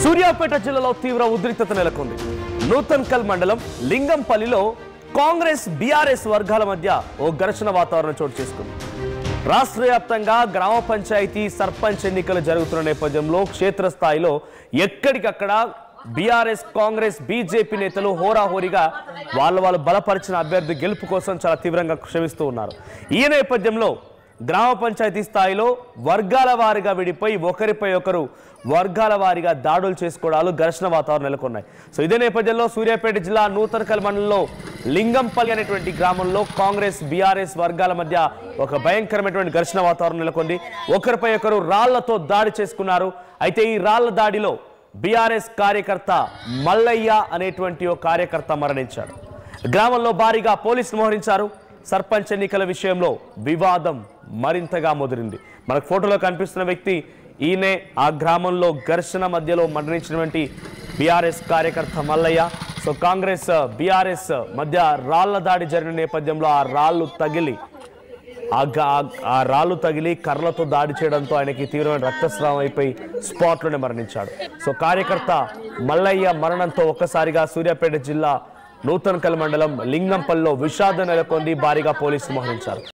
సూర్యాపేట జిల్లాలో తీవ్ర ఉద్రిక్తత నెలకొంది. నూతన్కల్ మండలం లింగంపల్లిలో కాంగ్రెస్ బీఆర్ఎస్ వర్గాల మధ్య ఓ ఘర్షణ వాతావరణం చోటు చేసుకుంది. రాష్ట్ర వ్యాప్తంగా గ్రామ పంచాయతీ సర్పంచ్ ఎన్నికలు జరుగుతున్న నేపథ్యంలో క్షేత్రస్థాయిలో ఎక్కడికక్కడ బీఆర్ఎస్ కాంగ్రెస్ బీజేపీ నేతలు హోరాహోరీగా వాళ్ళు బలపరిచిన అభ్యర్థి గెలుపు కోసం చాలా తీవ్రంగా శ్రమిస్తూ ఉన్నారు. ఈ నేపథ్యంలో గ్రామ పంచాయతీ స్థాయిలో వర్గాల వారీగా విడిపోయి ఒకరిపై ఒకరు వర్గాల వారీగా దాడులు చేసుకోవడాలు ఘర్షణ వాతావరణం నెలకొన్నాయి. సో ఇదే నేపథ్యంలో సూర్యాపేట జిల్లా నూతన్కల్ మండలంలో లింగంపల్లి అనేటువంటి గ్రామంలో కాంగ్రెస్ బీఆర్ఎస్ వర్గాల మధ్య ఒక భయంకరమైనటువంటి ఘర్షణ వాతావరణం నెలకొంది. ఒకరిపై ఒకరు రాళ్లతో దాడి చేసుకున్నారు. అయితే ఈ రాళ్ల దాడిలో బీఆర్ఎస్ కార్యకర్త మల్లయ్య అనేటువంటి ఓ కార్యకర్త మరణించాడు. గ్రామంలో భారీగా పోలీసులు మోహరించారు. సర్పంచ్ ఎన్నికల విషయంలో వివాదం మరింతగా ముదిరింది. మనకు ఫోటోలో కనిపిస్తున్న వ్యక్తి ఈయనే ఆ గ్రామంలో ఘర్షణ మధ్యలో మరణించినటువంటి బీఆర్ఎస్ కార్యకర్త మల్లయ్య. సో కాంగ్రెస్ బీఆర్ఎస్ మధ్య రాళ్ల దాడి జరిగిన నేపథ్యంలో ఆ రాళ్లు తగిలి కర్రలతో దాడి చేయడంతో ఆయనకి తీవ్రమైన రక్తస్రావం అయిపోయి స్పాట్లోనే మరణించాడు. సో కార్యకర్త మల్లయ్య మరణంతో ఒక్కసారిగా సూర్యాపేట జిల్లా నూతన్కల్ మండలం లింగంపల్లిలో విషాదం నెలకొంది. భారీగా పోలీసులు మోహరించారు.